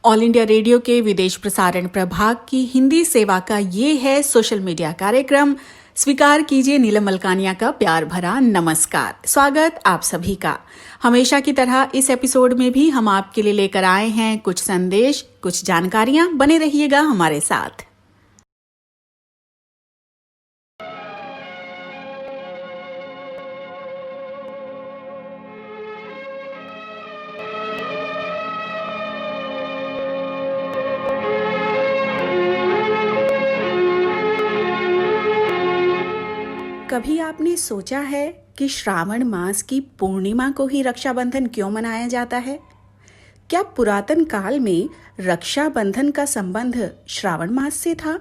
All India radio के विदेश प्रसारण प्रभाग की हिंदी सेवा का ये है सोशल मीडिया कार्यक्रम। स्वीकार कीजिए नीलम मलकानिया का प्यार भरा नमस्कार। स्वागत आप सभी का। हमेशा की तरह इस एपिसोड में भी हम आपके लिए लेकर आए हैं कुछ संदेश, कुछ जानकारियां। बने रहिएगा हमारे साथ। कभी आपने सोचा है कि श्रावण मास की पूर्णिमा को ही रक्षाबंधन क्यों मनाया जाता है? क्या पुरातन काल में रक्षाबंधन का संबंध श्रावण मास से था?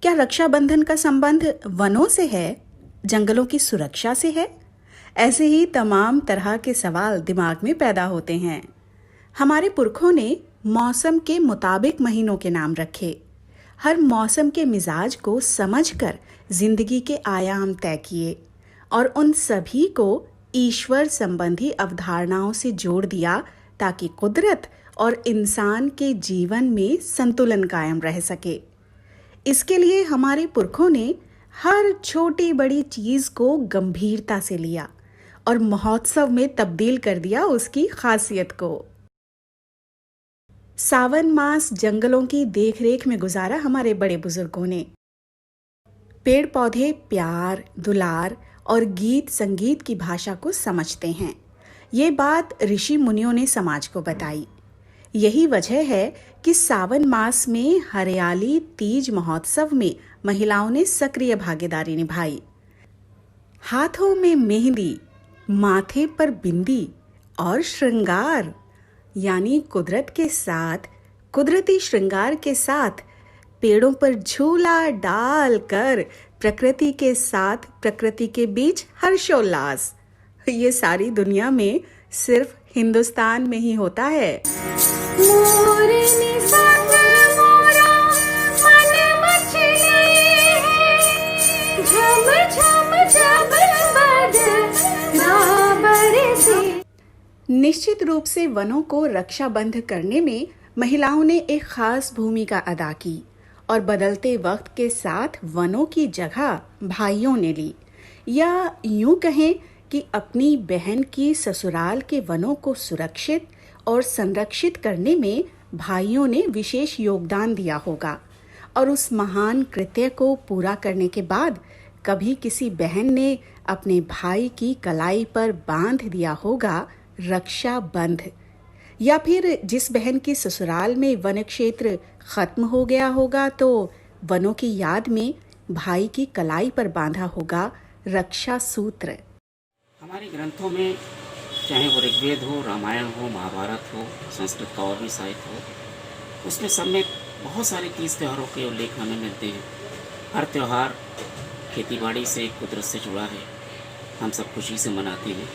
क्या रक्षाबंधन का संबंध वनों से है, जंगलों की सुरक्षा से है? ऐसे ही तमाम तरह के सवाल दिमाग में पैदा होते हैं। हमारे पुरखों ने मौसम के मुताबिक महीनों के नाम रखे। हर मौसम के मिजाज को समझकर जिंदगी के आयाम तय किए और उन सभी को ईश्वर संबंधी अवधारणाओं से जोड़ दिया ताकि कुदरत और इंसान के जीवन में संतुलन कायम रह सके। इसके लिए हमारे पुरखों ने हर छोटी बड़ी चीज को गंभीरता से लिया और महोत्सव में तब्दील कर दिया उसकी खासियत को। सावन मास जंगलों की देखरेख में गुजारा हमारे बड़े बुजुर्गों ने। पेड़ पौधे प्यार, दुलार और गीत संगीत की भाषा को समझते हैं। ये बात ऋषि मुनियों ने समाज को बताई। यही वजह है कि सावन मास में हरियाली तीज महोत्सव में महिलाओं ने सक्रिय भागीदारी निभाई। हाथों में मेहंदी, माथे पर बिंदी और श्रृंगार, यानी कुदरत के साथ, कुदरती श्रृंगार के साथ पेड़ों पर झूला डालकर प्रकृति के साथ प्रकृति के बीच हर्षोल्लास। ये सारी दुनिया में सिर्फ हिंदुस्तान में ही होता है। निश्चित रूप से वनों को रक्षाबंध करने में महिलाओं ने एक खास भूमिका अदा की और बदलते वक्त के साथ वनों की जगह भाइयों ने ली, या यूं कहें कि अपनी बहन की ससुराल के वनों को सुरक्षित और संरक्षित करने में भाइयों ने विशेष योगदान दिया होगा। और उस महान कृत्य को पूरा करने के बाद कभी किसी बहन ने अपने भाई की कलाई पर बांध दिया होगा रक्षा बंध, या फिर जिस बहन की ससुराल में वन क्षेत्र खत्म हो गया होगा तो वनों की याद में भाई की कलाई पर बांधा होगा रक्षा सूत्र। हमारे ग्रंथों में चाहे वो ऋग्वेद हो, रामायण हो, महाभारत हो, संस्कृत का और भी साहित्य हो, उसमें सब में बहुत सारे तीज त्योहारों के उल्लेख हमें मिलते हैं। हर त्यौहार खेतीबाड़ी से, कुदरत से जुड़ा है, हम सब खुशी से मनाते हैं।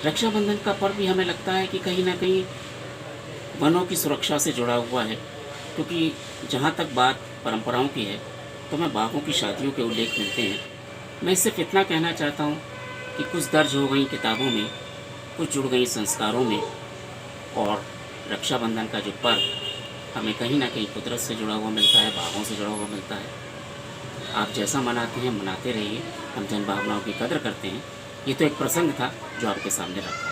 रक्षाबंधन का पर्व भी हमें लगता है कि कहीं ना कहीं वनों की सुरक्षा से जुड़ा हुआ है, क्योंकि जहाँ तक बात परंपराओं की है तो मैं बाघों की शादियों के उल्लेख मिलते हैं। मैं सिर्फ इतना कहना चाहता हूँ कि कुछ दर्ज हो गई किताबों में, कुछ जुड़ गई संस्कारों में, और रक्षाबंधन का जो पर्व हमें कहीं ना कहीं कुदरत से जुड़ा हुआ मिलता है, बाघों से जुड़ा हुआ मिलता है। आप जैसा मनाते हैं मनाते रहिए, हम जन भावनाओं की कदर करते हैं। ये तो एक प्रसंग था जो आपके सामने रखा।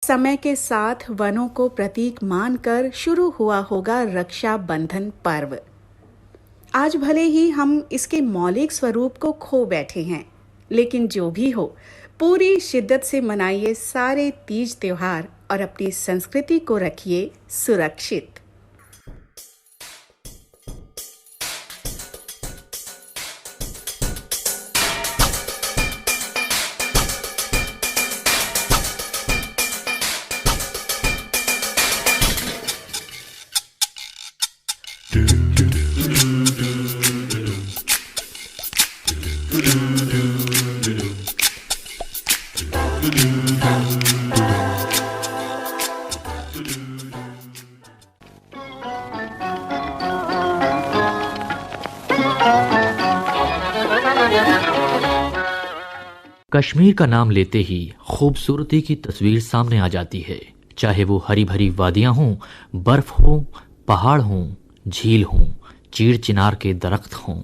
समय के साथ वनों को प्रतीक मानकर शुरू हुआ होगा रक्षाबंधन पर्व। आज भले ही हम इसके मौलिक स्वरूप को खो बैठे हैं, लेकिन जो भी हो, पूरी शिद्दत से मनाइए सारे तीज त्योहार और अपनी संस्कृति को रखिए सुरक्षित। कश्मीर का नाम लेते ही खूबसूरती की तस्वीर सामने आ जाती है। चाहे वो हरी भरी वादियां हों, बर्फ हो, पहाड़ हों, झील हों, चीड़ चिनार के दरख्त हों,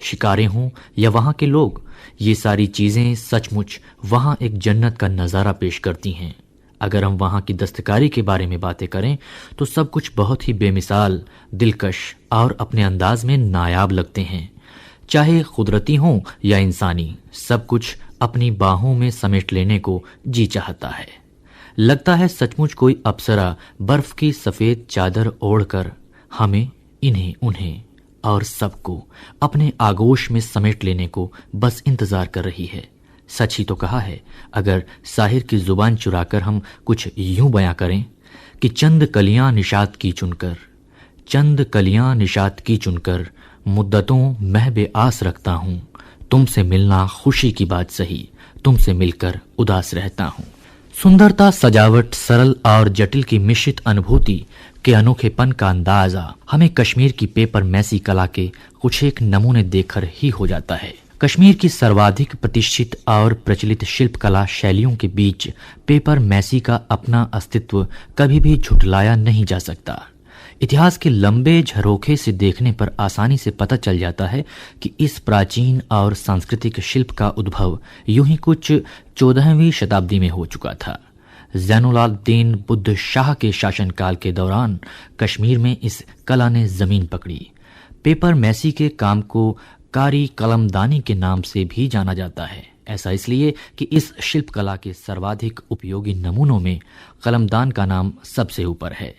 शिकारे हों या वहाँ के लोग, ये सारी चीज़ें सचमुच वहाँ एक जन्नत का नज़ारा पेश करती हैं। अगर हम वहाँ की दस्तकारी के बारे में बातें करें तो सब कुछ बहुत ही बेमिसाल, दिलकश और अपने अंदाज में नायाब लगते हैं। चाहे कुदरती हों या इंसानी, सब कुछ अपनी बाहों में समेट लेने को जी चाहता है। लगता है सचमुच कोई अप्सरा बर्फ की सफ़ेद चादर ओढ़कर हमें, इन्हें, उन्हें और सबको अपने आगोश में समेट लेने को बस इंतजार कर रही है। सच ही तो कहा है, अगर साहिर की जुबान चुराकर हम कुछ यूं बयां करें कि चंद कलियां निशात की चुनकर, चंद कलियां निशात की चुनकर, मुद्दतों मैं बेआस रखता हूं, तुमसे मिलना खुशी की बात सही, तुमसे मिलकर उदास रहता हूं। सुंदरता, सजावट, सरल और जटिल की मिश्रित अनुभूति के अनोखेपन का अंदाजा हमें कश्मीर की पेपर मैसी कला के कुछ एक नमूने देखकर ही हो जाता है। कश्मीर की सर्वाधिक प्रतिष्ठित और प्रचलित शिल्पकला शैलियों के बीच पेपर मैसी का अपना अस्तित्व कभी भी झुठलाया नहीं जा सकता। इतिहास के लंबे झरोखे से देखने पर आसानी से पता चल जाता है कि इस प्राचीन और सांस्कृतिक शिल्प का उद्भव यूं ही कुछ 14वीं शताब्दी में हो चुका था। ज़ैनुलाब्दीन बुद्ध शाह के शासनकाल के दौरान कश्मीर में इस कला ने जमीन पकड़ी। पेपर मैसी के काम को कारी कलमदानी के नाम से भी जाना जाता है। ऐसा इसलिए कि इस शिल्प कला के सर्वाधिक उपयोगी नमूनों में कलमदान का नाम सबसे ऊपर है।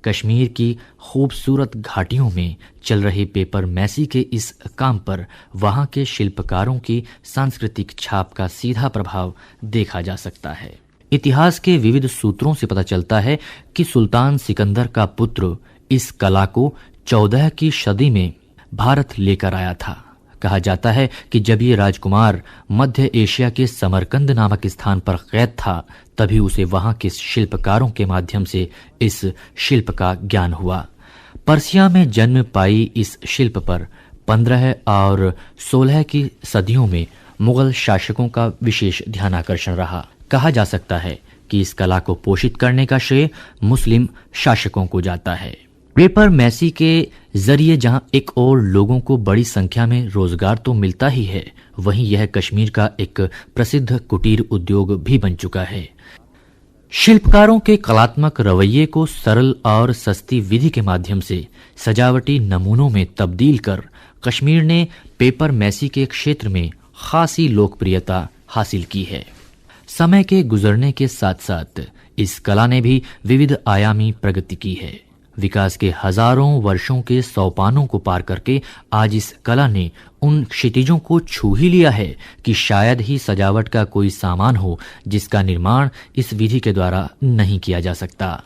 कश्मीर की खूबसूरत घाटियों में चल रहे पेपर मैसी के इस काम पर वहाँ के शिल्पकारों की सांस्कृतिक छाप का सीधा प्रभाव देखा जा सकता है। इतिहास के विविध सूत्रों से पता चलता है कि सुल्तान सिकंदर का पुत्र इस कला को 14 की सदी में भारत लेकर आया था। कहा जाता है कि जब ये राजकुमार मध्य एशिया के समरकंद नामक स्थान पर कैद था, तभी उसे वहां के शिल्पकारों के माध्यम से इस शिल्प का ज्ञान हुआ। पर्सिया में जन्म पाई इस शिल्प पर 15 और 16 की सदियों में मुगल शासकों का विशेष ध्यानाकर्षण रहा। कहा जा सकता है कि इस कला को पोषित करने का श्रेय मुस्लिम शासकों को जाता है। पेपर मैसी के जरिए जहां एक और लोगों को बड़ी संख्या में रोजगार तो मिलता ही है, वहीं यह कश्मीर का एक प्रसिद्ध कुटीर उद्योग भी बन चुका है। शिल्पकारों के कलात्मक रवैये को सरल और सस्ती विधि के माध्यम से सजावटी नमूनों में तब्दील कर कश्मीर ने पेपर मैसी के क्षेत्र में खासी लोकप्रियता हासिल की है। समय के गुजरने के साथ साथ इस कला ने भी विविध आयामी प्रगति की है। विकास के हजारों वर्षों के सोपानों को पार करके आज इस कला ने उन क्षितिजों को छू ही लिया है कि शायद ही सजावट का कोई सामान हो जिसका निर्माण इस विधि के द्वारा नहीं किया जा सकता।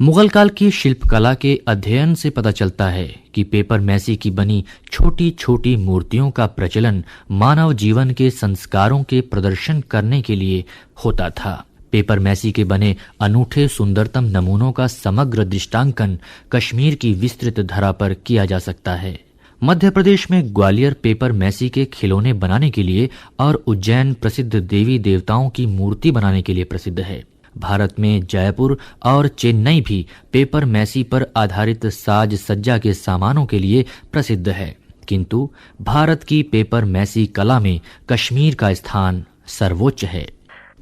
मुगल काल की शिल्पकला के अध्ययन से पता चलता है कि पेपर मैसी की बनी छोटी छोटी मूर्तियों का प्रचलन मानव जीवन के संस्कारों के प्रदर्शन करने के लिए होता था। पेपर मैसी के बने अनूठे सुंदरतम नमूनों का समग्र दृष्टांकन कश्मीर की विस्तृत धरा पर किया जा सकता है। मध्य प्रदेश में ग्वालियर पेपर मैसी के खिलौने बनाने के लिए और उज्जैन प्रसिद्ध देवी देवताओं की मूर्ति बनाने के लिए प्रसिद्ध है। भारत में जयपुर और चेन्नई भी पेपर मैसी पर आधारित साज सज्जा के सामानों के लिए प्रसिद्ध है, किंतु भारत की पेपर मैसी कला में कश्मीर का स्थान सर्वोच्च है।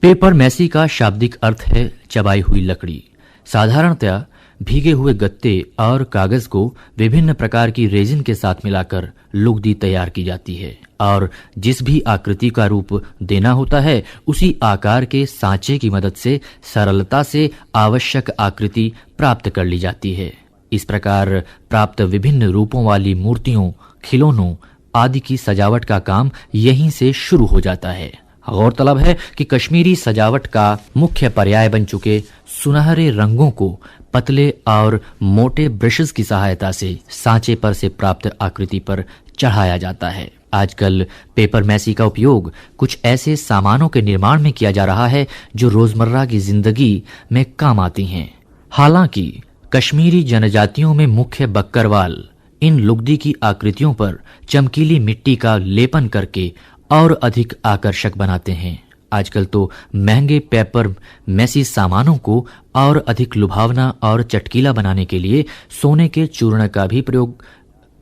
पेपर मैसी का शाब्दिक अर्थ है चबाई हुई लकड़ी। साधारणतया भीगे हुए गत्ते और कागज को विभिन्न प्रकार की रेजिन के साथ मिलाकर लुगदी तैयार की जाती है और जिस भी आकृति का रूप देना होता है उसी आकार के सांचे की मदद से सरलता से आवश्यक आकृति प्राप्त कर ली जाती है। इस प्रकार प्राप्त विभिन्न रूपों वाली मूर्तियों, खिलौनों आदि की सजावट का काम यहीं से शुरू हो जाता है। गौरतलब है कि कश्मीरी सजावट का मुख्य पर्याय बन चुके सुनहरे रंगों को पतले और मोटे ब्रशेस की सहायता से सांचे पर से प्राप्त आकृति पर चढ़ाया जाता है। आजकल पेपर मैसी का उपयोग कुछ ऐसे सामानों के निर्माण में किया जा रहा है जो रोजमर्रा की जिंदगी में काम आती हैं। हालांकि कश्मीरी जनजातियों में मुख्य बक्करवाल इन लुगदी की आकृतियों पर चमकीली मिट्टी का लेपन करके और अधिक आकर्षक बनाते हैं आजकल तो महंगे पेपर मैसी सामानों को और अधिक लुभावना और चटकीला बनाने के लिए सोने के चूर्ण का भी प्रयोग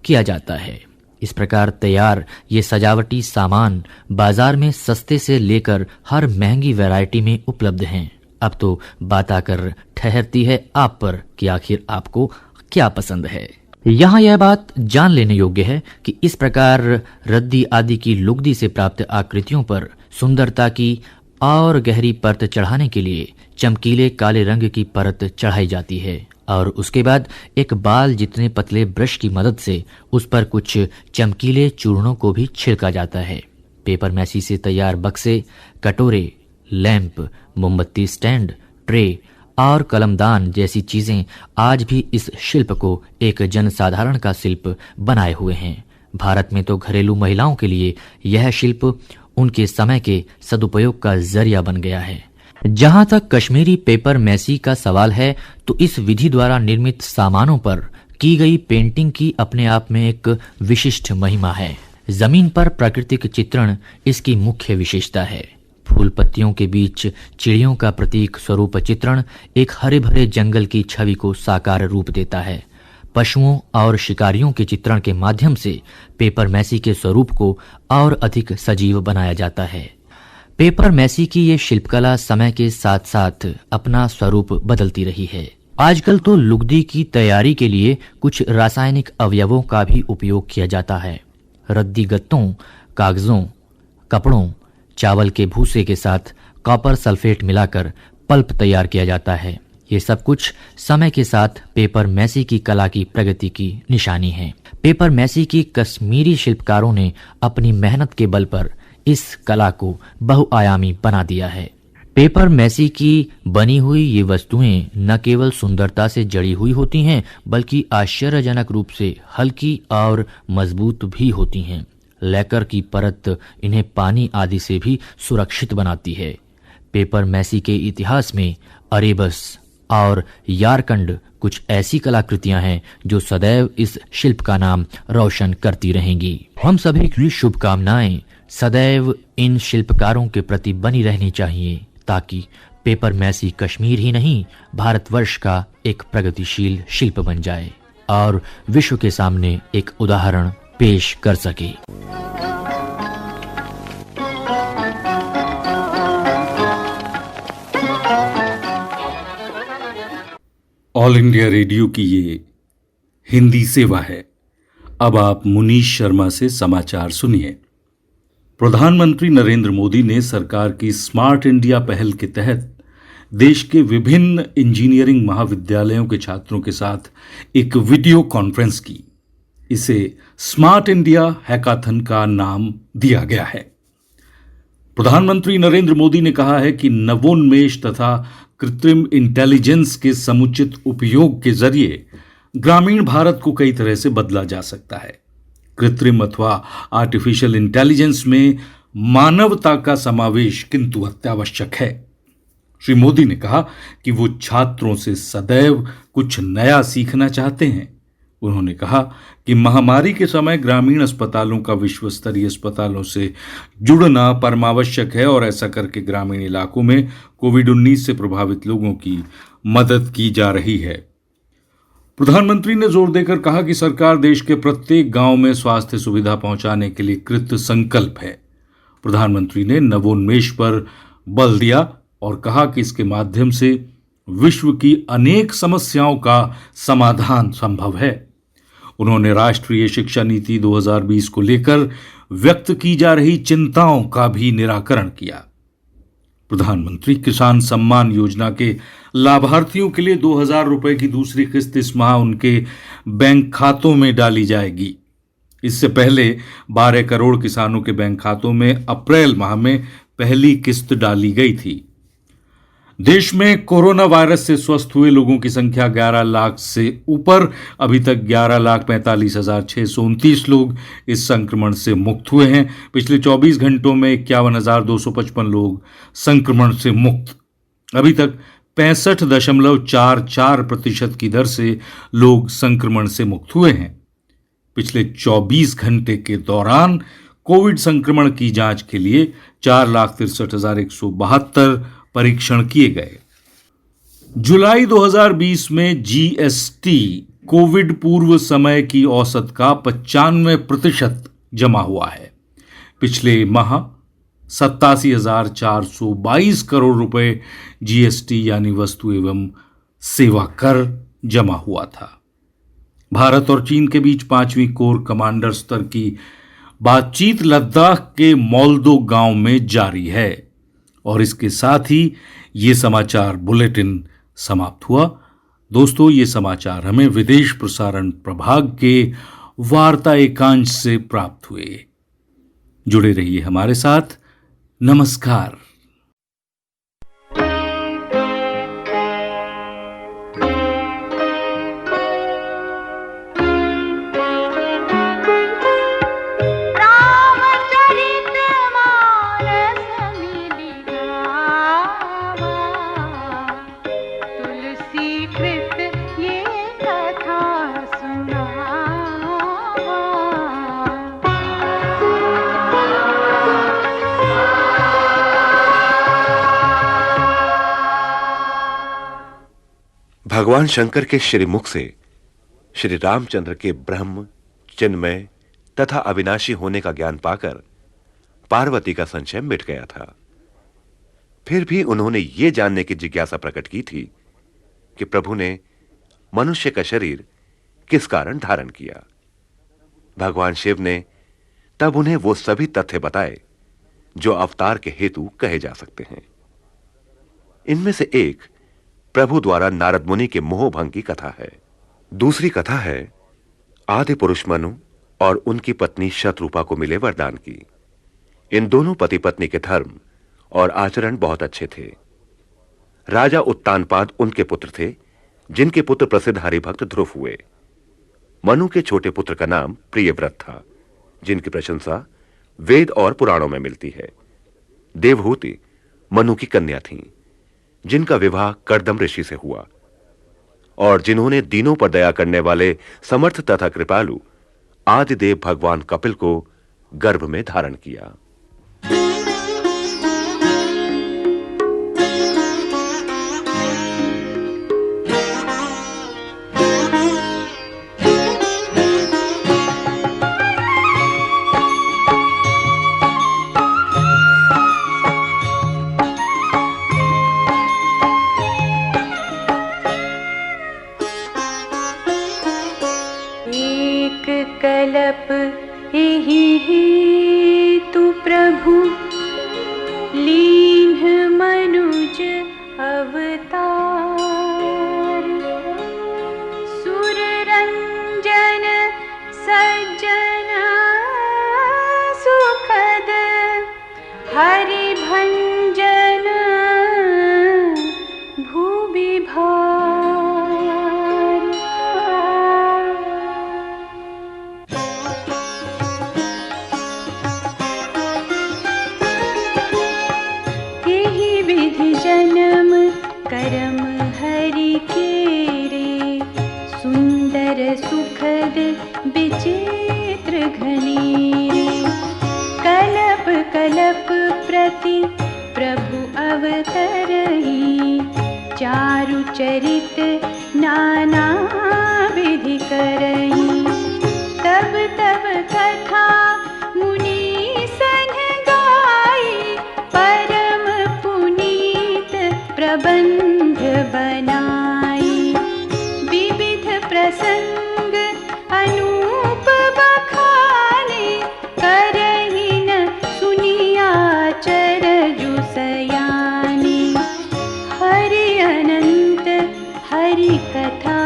किया जाता है। इस प्रकार तैयार ये सजावटी सामान बाजार में सस्ते से लेकर हर महंगी वैरायटी में उपलब्ध हैं। अब तो बात आकर ठहरती है आप पर कि आखिर आपको क्या पसंद है। यहाँ यह बात जान लेने योग्य है कि इस प्रकार रद्दी आदि की लुगदी से प्राप्त आकृतियों पर सुंदरता की और गहरी परत चढ़ाने के लिए चमकीले काले रंग की परत चढ़ाई जाती है और उसके बाद एक बाल जितने पतले ब्रश की मदद से उस पर कुछ चमकीले चूर्णों को भी छिड़का जाता है। पेपर मैसी से तैयार बक्से, कटोरे, लैंप, मोमबत्ती स्टैंड, ट्रे और कलमदान जैसी चीजें आज भी इस शिल्प को एक जनसाधारण का शिल्प बनाए हुए हैं। भारत में तो घरेलू महिलाओं के लिए यह शिल्प उनके समय के सदुपयोग का जरिया बन गया है। जहां तक कश्मीरी पेपर मैसी का सवाल है तो इस विधि द्वारा निर्मित सामानों पर की गई पेंटिंग की अपने आप में एक विशिष्ट महिमा है। जमीन पर प्राकृतिक चित्रण इसकी मुख्य विशेषता है। फूल पत्तियों के बीच चिड़ियों का प्रतीक स्वरूप चित्रण एक हरे भरे जंगल की छवि को साकार रूप देता है। पशुओं और शिकारियों के चित्रण के माध्यम से पेपर मैसी के स्वरूप को और अधिक सजीव बनाया जाता है। पेपर मैसी की ये शिल्पकला समय के साथ साथ अपना स्वरूप बदलती रही है। आजकल तो लुगदी की तैयारी के लिए कुछ रासायनिक अवयवों का भी उपयोग किया जाता है। रद्दी गत्तों, कागजों, कपड़ों, चावल के भूसे के साथ कॉपर सल्फेट मिलाकर पल्प तैयार किया जाता है। ये सब कुछ समय के साथ पेपर मैसी की कला की प्रगति की निशानी है। पेपर मैसी की कश्मीरी शिल्पकारों ने अपनी मेहनत के बल पर इस कला को बहुआयामी बना दिया है। पेपर मैसी की बनी हुई ये वस्तुएं न केवल सुंदरता से जड़ी हुई होती हैं बल्कि आश्चर्यजनक रूप से हल्की और मजबूत भी होती हैं। लैकर की परत इन्हें पानी आदि से भी सुरक्षित बनाती है। पेपर मैसी के इतिहास में अरेबस और यारकंड कुछ ऐसी कलाकृतियां हैं जो सदैव इस शिल्प का नाम रोशन करती रहेंगी। हम सभी की शुभकामनाएं सदैव इन शिल्पकारों के प्रति बनी रहनी चाहिए ताकि पेपर मैसी कश्मीर ही नहीं भारतवर्ष का एक प्रगतिशील शिल्प बन जाए और विश्व के सामने एक उदाहरण पेश कर सके। ऑल इंडिया रेडियो की ये हिंदी सेवा है। अब आप मुनीश शर्मा से समाचार सुनिए। प्रधानमंत्री नरेंद्र मोदी ने सरकार की स्मार्ट इंडिया पहल के तहत देश के विभिन्न इंजीनियरिंग महाविद्यालयों के छात्रों के साथ एक वीडियो कॉन्फ्रेंस की। इसे स्मार्ट इंडिया हैकाथन का नाम दिया गया है। प्रधानमंत्री नरेंद्र मोदी ने कहा है कि नवोन्मेष तथा कृत्रिम इंटेलिजेंस के समुचित उपयोग के जरिए ग्रामीण भारत को कई तरह से बदला जा सकता है। कृत्रिम अथवा आर्टिफिशियल इंटेलिजेंस में मानवता का समावेश किंतु अत्यावश्यक है। श्री मोदी ने कहा कि वो छात्रों से सदैव कुछ नया सीखना चाहते हैं। उन्होंने कहा कि महामारी के समय ग्रामीण अस्पतालों का विश्व स्तरीय अस्पतालों से जुड़ना परमावश्यक है और ऐसा करके ग्रामीण इलाकों में कोविड-19 से प्रभावित लोगों की मदद की जा रही है। प्रधानमंत्री ने जोर देकर कहा कि सरकार देश के प्रत्येक गांव में स्वास्थ्य सुविधा पहुंचाने के लिए कृत संकल्प है। प्रधानमंत्री ने नवोन्मेष पर बल दिया और कहा कि इसके माध्यम से विश्व की अनेक समस्याओं का समाधान संभव है। उन्होंने राष्ट्रीय शिक्षा नीति 2020 को लेकर व्यक्त की जा रही चिंताओं का भी निराकरण किया। प्रधानमंत्री किसान सम्मान योजना के लाभार्थियों के लिए 2000 रुपए की दूसरी किस्त इस माह उनके बैंक खातों में डाली जाएगी। इससे पहले 12 करोड़ किसानों के बैंक खातों में अप्रैल माह में पहली किस्त डाली गई थी। देश में कोरोना वायरस से स्वस्थ हुए लोगों की संख्या 11 लाख से ऊपर। अभी तक 11,45,629 लोग इस संक्रमण से मुक्त हुए हैं। पिछले 24 घंटों में 51,255 लोग संक्रमण से मुक्त। अभी तक 65.44% की दर से लोग संक्रमण से मुक्त हुए हैं। पिछले 24 घंटे के दौरान कोविड संक्रमण की जांच के लिए 4,63,172 परीक्षण किए गए। जुलाई 2020 में जीएसटी कोविड पूर्व समय की औसत का 95% जमा हुआ है। पिछले माह 87,422 करोड़ रुपए जीएसटी यानी वस्तु एवं सेवा कर जमा हुआ था। भारत और चीन के बीच 5वीं कोर कमांडर स्तर की बातचीत लद्दाख के मोल्दो गांव में जारी है। और इसके साथ ही ये समाचार बुलेटिन समाप्त हुआ। दोस्तों, ये समाचार हमें विदेश प्रसारण प्रभाग के वार्ता एकांश से प्राप्त हुए। जुड़े रहिए हमारे साथ। नमस्कार। भगवान शंकर के श्रीमुख से श्री रामचंद्र के ब्रह्म, चिन्मय तथा अविनाशी होने का ज्ञान पाकर पार्वती का संशय मिट गया था। फिर भी उन्होंने यह जानने की जिज्ञासा प्रकट की थी कि प्रभु ने मनुष्य का शरीर किस कारण धारण किया। भगवान शिव ने तब उन्हें वो सभी तथ्य बताए जो अवतार के हेतु कहे जा सकते हैं। इनमें से एक प्रभु द्वारा नारद मुनि के मोहभंग की कथा है। दूसरी कथा है आदि पुरुष मनु और उनकी पत्नी शतरूपा को मिले वरदान की। इन दोनों पति पत्नी के धर्म और आचरण बहुत अच्छे थे। राजा उत्तानपाद उनके पुत्र थे, जिनके पुत्र प्रसिद्ध हरिभक्त ध्रुव हुए। मनु के छोटे पुत्र का नाम प्रियव्रत था, जिनकी प्रशंसा वेद और पुराणों में मिलती है। देवहूति मनु की कन्या थीं, जिनका विवाह कर्दम ऋषि से हुआ और जिन्होंने दीनों पर दया करने वाले समर्थ तथा कृपालु आदिदेव भगवान कपिल को गर्भ में धारण किया। कलप एहि हेतु प्रभु लीन्ह मनुज अवतार। सुर रंजन सज्जन सुखद हरि भंजन भूमि भार। जन्म करम हरि के रे सुंदर सुखद विचित्र घनेरे। कलप कलप प्रति प्रभु अवतरहि चारु चरित नाना विधि करहि। तब तब कथा मुनि सन गाई परम प्रबंध बनाई। विविध प्रसंग अनूप बखाने करहि न सुनिया चरजु सयाने। हरि अनंत हरि कथानंता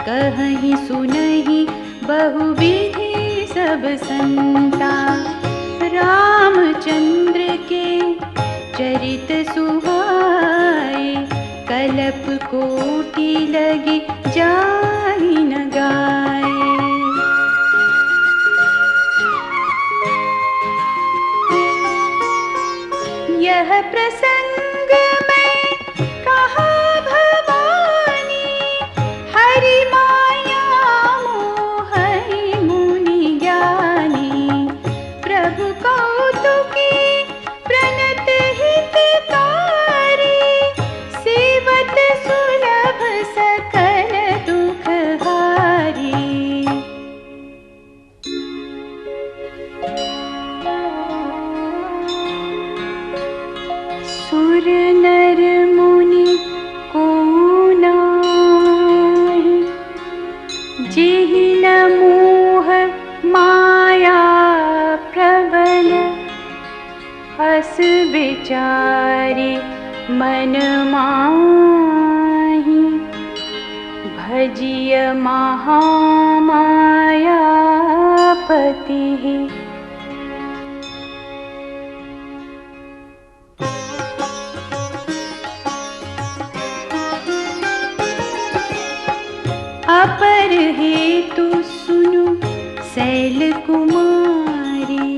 कहहि सुनहि बहुविधि सब संता। रामचंद्र के चरित सुहाए कलप कोटि लगी जाहि न गाए। यह प्रसंग में कहा भवानी हरि माया मोहि मुनि ज्ञानी। माही भजिय महामायापतिः अपर हेतु सुनु शैल कुमारी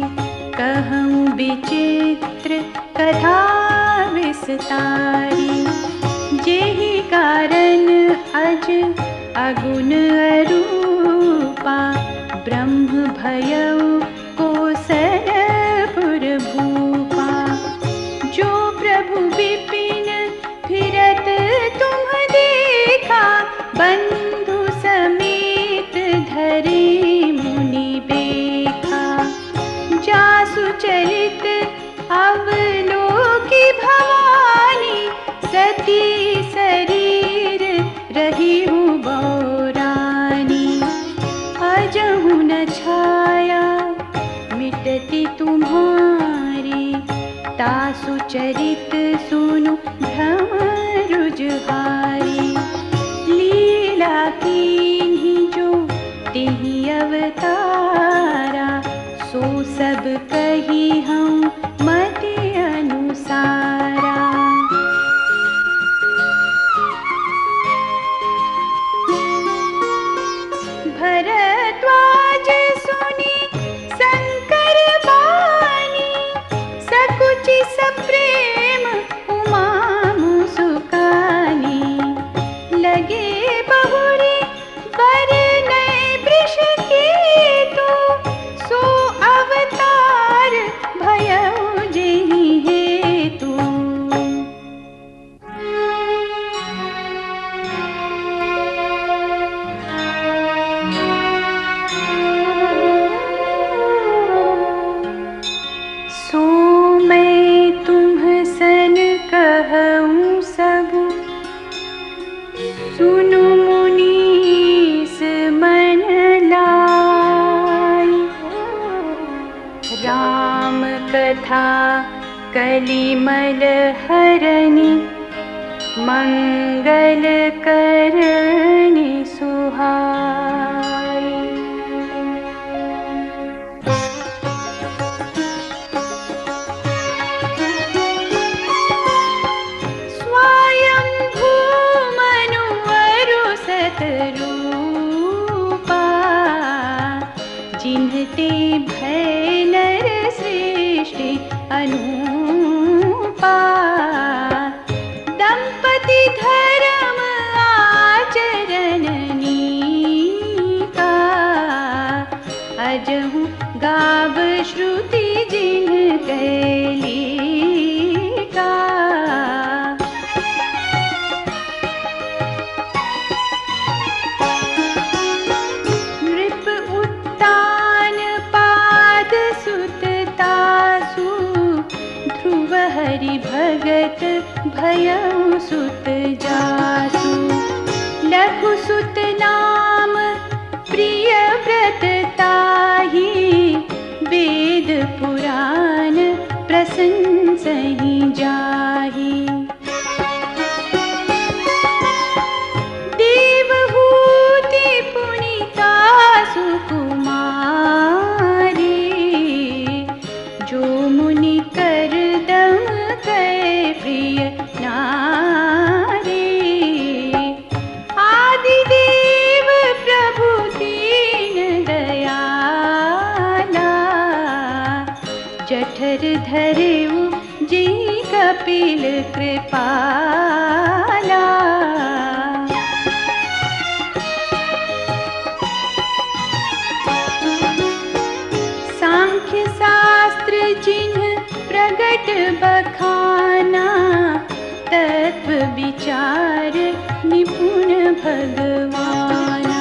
कहूँ विचित्र कथा विस्तारी जेहि कारण अज अगुण अरूपा ब्रह्म भयउ कोसलपुर भूपा जो प्रभु विपिन फिरत तुम देखा बंधु समेत धरे मुनि बेखा जासु चरित अवलोकी भवानी सती शरीर रही हूँ बौरानी अजहु न छाया मिटती तुम्हारी तासु चरित सुनु भ्रम रुजहारी लीला कीन्ही जो तिहि अवतारा सो सब कही हम मति अनुसारा भरद्वाज सुनी शंकर बानी सकुचि सप्रेम उमा मुसुकानी लगे बहुरी बरनय वृष केतु सो अवतार भयउ जेहि हेतु सो मैं तुम सन कहूँ सब सुनु मुनीस मन लाई राम कथा कलिमल हरनि मंगल करनि सुहाई स्वयं भूमनु अरु सतरूपा जिन्हते भय नर सृष्टि अनुपा दंपति धर्म आचरण नीका अजहु गाव श्रुति जिन कैलिका नृप उत्तान पाद सुत तासु ध्रुव हरि भगत भयउ सुत जासु लघु सुत नाम प्रिय व्रत ताहि वेद पुराण प्रशंसहि जाहि देवहूति पुनीतासु कुमारी जो मुनि करदम कै प्रिय नारी आदिदेव प्रभु दीन दयाला जठर धरेउ जी कपिल कृपाला सांख्य शास्त्र जिन्ह प्रगट बखाना तत्व विचार निपुण भगवाना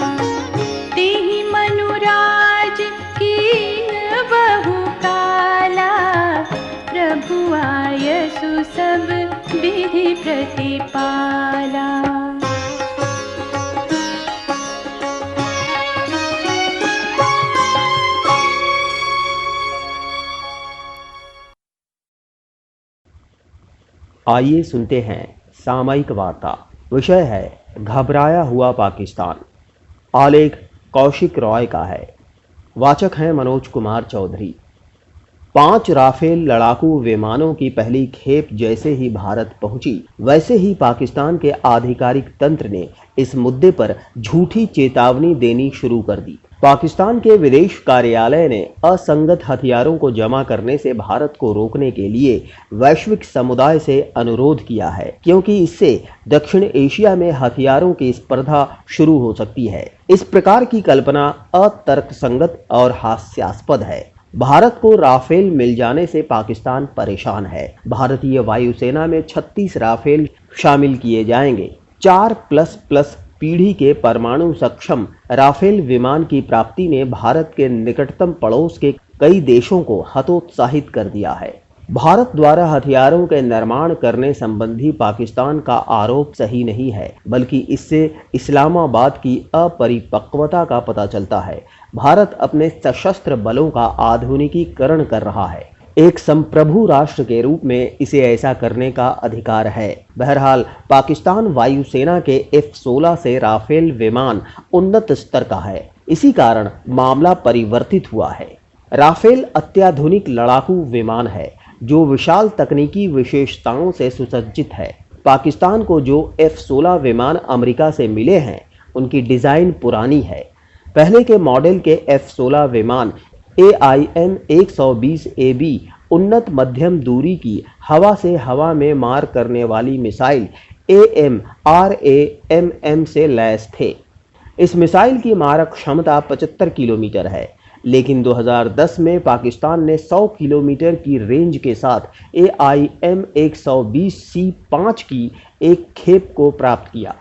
तेहि मनुराज कीन बहु काला प्रभु आयसु सब विधि प्रतिपाला आइए सुनते हैं सामयिक वार्ता। विषय है घबराया हुआ पाकिस्तान। आलेख कौशिक रॉय का है। वाचक हैं मनोज कुमार चौधरी। 5 राफेल लड़ाकू विमानों की पहली खेप जैसे ही भारत पहुंची, वैसे ही पाकिस्तान के आधिकारिक तंत्र ने इस मुद्दे पर झूठी चेतावनी देनी शुरू कर दी। पाकिस्तान के विदेश कार्यालय ने असंगत हथियारों को जमा करने से भारत को रोकने के लिए वैश्विक समुदाय से अनुरोध किया है, क्योंकि इससे दक्षिण एशिया में हथियारों की स्पर्धा शुरू हो सकती है। इस प्रकार की कल्पना अतर्कसंगत और हास्यास्पद है। भारत को राफेल मिल जाने से पाकिस्तान परेशान है। भारतीय वायुसेना में 36 राफेल शामिल किए जाएंगे। 4++ पीढ़ी के परमाणु सक्षम राफेल विमान की प्राप्ति ने भारत के निकटतम पड़ोस के कई देशों को हतोत्साहित कर दिया है। भारत द्वारा हथियारों के निर्माण करने संबंधी पाकिस्तान का आरोप सही नहीं है, बल्कि इससे इस्लामाबाद की अपरिपक्वता का पता चलता है। भारत अपने सशस्त्र बलों का आधुनिकीकरण कर रहा है। एक संप्रभु राष्ट्र के रूप में इसे ऐसा करने का अधिकार है। बहरहाल पाकिस्तान वायुसेना के F-16 से राफेल विमान उन्नत स्तर का है। इसी कारण मामला परिवर्तित हुआ है। राफेल अत्याधुनिक लड़ाकू विमान है जो विशाल तकनीकी विशेषताओं से सुसज्जित है। पाकिस्तान को जो F-16 विमान अमेरिका से मिले हैं, उनकी डिजाइन पुरानी है। पहले के मॉडल के F-16 विमान AIM-120AB उन्नत मध्यम दूरी की हवा से हवा में मार करने वाली मिसाइल AMRAAM से लैस थे। इस मिसाइल की मारक क्षमता 75 किलोमीटर है, लेकिन 2010 में पाकिस्तान ने 100 किलोमीटर की रेंज के साथ AIM-120C5 की एक खेप को प्राप्त किया।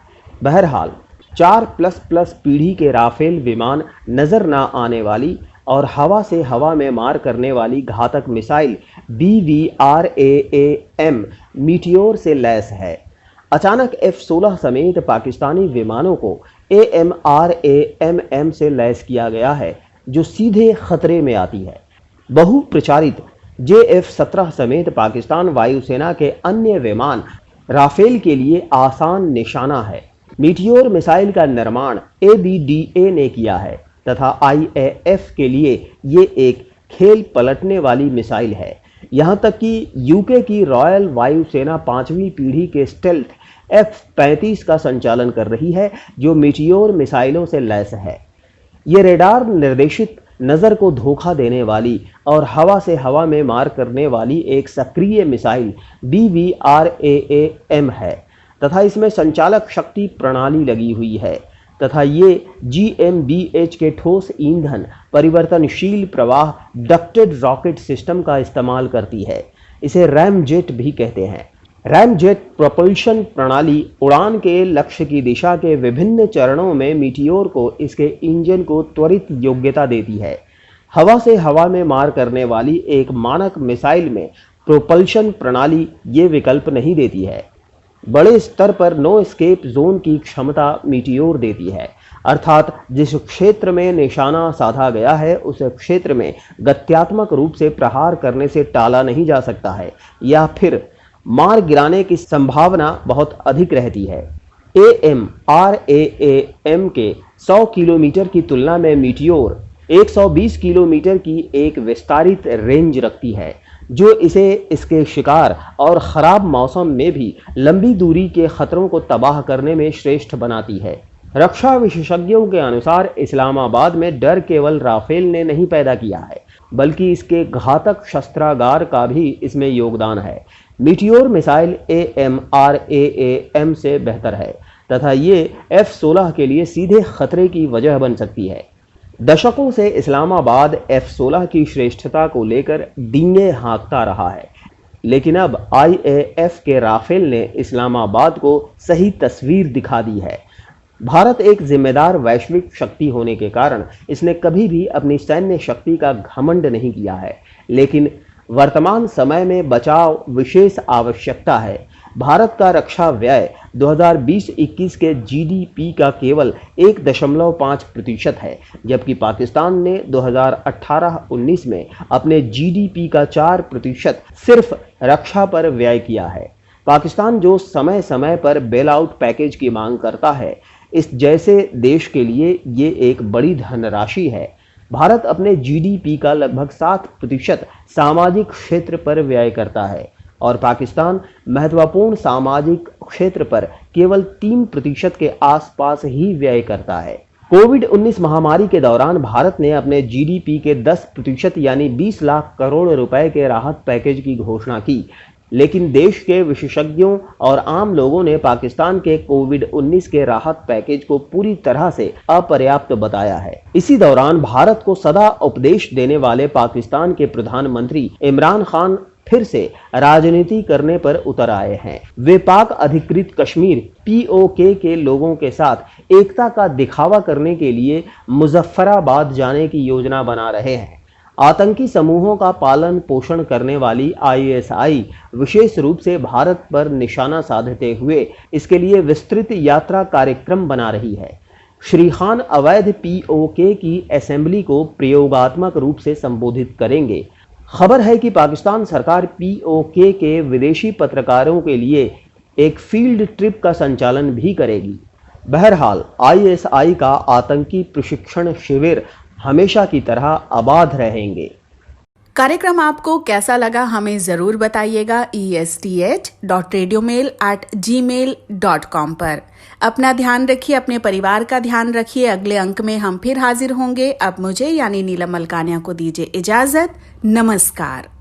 बहरहाल 4++ पीढ़ी के राफेल विमान नजर न आने वाली और हवा से हवा में मार करने वाली घातक मिसाइल BVRAAM मीटियोर से लैस है। अचानक F-16 समेत पाकिस्तानी विमानों को AMRAAM से लैस किया गया है, जो सीधे खतरे में आती है। बहुप्रचारित JF-17 समेत पाकिस्तान वायुसेना के अन्य विमान राफेल के लिए आसान निशाना है। मीटियोर मिसाइल का निर्माण ABDA ने किया है तथा IAF के लिए ये एक खेल पलटने वाली मिसाइल है। यहाँ तक कि यूके की रॉयल वायुसेना 5वीं पीढ़ी के स्टेल्थ F-35 का संचालन कर रही है, जो मीटियोर मिसाइलों से लैस है। ये रेडार निर्देशित नज़र को धोखा देने वाली और हवा से हवा में मार करने वाली एक सक्रिय मिसाइल BVRAAM है तथा इसमें संचालक शक्ति प्रणाली लगी हुई है तथा ये GmbH के ठोस ईंधन परिवर्तनशील प्रवाह डक्टेड रॉकेट सिस्टम का इस्तेमाल करती है। इसे रैमजेट भी कहते हैं। रैमजेट प्रोपल्शन प्रणाली उड़ान के लक्ष्य की दिशा के विभिन्न चरणों में मीटियोर को इसके इंजन को त्वरित योग्यता देती है। हवा से हवा में मार करने वाली एक मानक मिसाइल में प्रोपल्शन प्रणाली ये विकल्प नहीं देती है। बड़े स्तर पर नो एस्केप जोन की क्षमता मीटियोर देती है, अर्थात जिस क्षेत्र में निशाना साधा गया है उस क्षेत्र में गत्यात्मक रूप से प्रहार करने से टाला नहीं जा सकता है या फिर मार गिराने की संभावना बहुत अधिक रहती है। AMRAAM के 100 किलोमीटर की तुलना में मीटियोर 120 किलोमीटर की एक विस्तारित रेंज रखती है, जो इसे इसके शिकार और ख़राब मौसम में भी लंबी दूरी के खतरों को तबाह करने में श्रेष्ठ बनाती है। रक्षा विशेषज्ञों के अनुसार इस्लामाबाद में डर केवल राफेल ने नहीं पैदा किया है, बल्कि इसके घातक शस्त्रागार का भी इसमें योगदान है। मीटियोर मिसाइल AMRAAM से बेहतर है तथा ये F-16 के लिए सीधे खतरे की वजह बन सकती है। दशकों से इस्लामाबाद F-16 की श्रेष्ठता को लेकर डींगे हाँकता रहा है, लेकिन अब IAF के राफेल ने इस्लामाबाद को सही तस्वीर दिखा दी है। भारत एक जिम्मेदार वैश्विक शक्ति होने के कारण इसने कभी भी अपनी सैन्य शक्ति का घमंड नहीं किया है, लेकिन वर्तमान समय में बचाव विशेष आवश्यकता है। भारत का रक्षा व्यय 2020-21 के GDP का केवल 1.5% है, जबकि पाकिस्तान ने 2018-19 में अपने GDP का 4% सिर्फ रक्षा पर व्यय किया है। पाकिस्तान जो समय समय पर बेल आउट पैकेज की मांग करता है, इस जैसे देश के लिए ये एक बड़ी धनराशि है। भारत अपने जीडीपी का लगभग 7% सामाजिक क्षेत्र पर व्यय करता है और पाकिस्तान महत्वपूर्ण सामाजिक क्षेत्र पर केवल 3% के आसपास ही व्यय करता है। कोविड-19 महामारी के दौरान भारत ने अपने जीडीपी के 10% यानी 20 लाख करोड़ रुपए के राहत पैकेज की घोषणा की, लेकिन देश के विशेषज्ञों और आम लोगों ने पाकिस्तान के कोविड-19 के राहत पैकेज को पूरी तरह से अपर्याप्त बताया है। इसी दौरान भारत को सदा उपदेश देने वाले पाकिस्तान के प्रधानमंत्री इमरान खान फिर से राजनीति करने पर उतर आए हैं। वे पाक अधिकृत कश्मीर पीओके के लोगों के साथ एकता का दिखावा करने के लिए मुजफ्फराबाद जाने की योजना बना रहे हैं। आतंकी समूहों का पालन पोषण करने वाली आईएसआई विशेष रूप से भारत पर निशाना साधते हुए इसके लिए विस्तृत यात्रा कार्यक्रम बना रही है। श्री खान अवैध पीओके की असेंबली को प्रयोगात्मक रूप से संबोधित करेंगे। खबर है कि पाकिस्तान सरकार पीओके के विदेशी पत्रकारों के लिए एक फील्ड ट्रिप का संचालन भी करेगी। बहरहाल आईएसआई का आतंकी प्रशिक्षण शिविर हमेशा की तरह आबाद रहेंगे। कार्यक्रम आपको कैसा लगा हमें जरूर बताइएगा esth.radiomail@gmail.com पर। अपना ध्यान रखिए, अपने परिवार का ध्यान रखिए। अगले अंक में हम फिर हाजिर होंगे। अब मुझे यानी नीलम मलकानिया को दीजिए इजाजत। नमस्कार।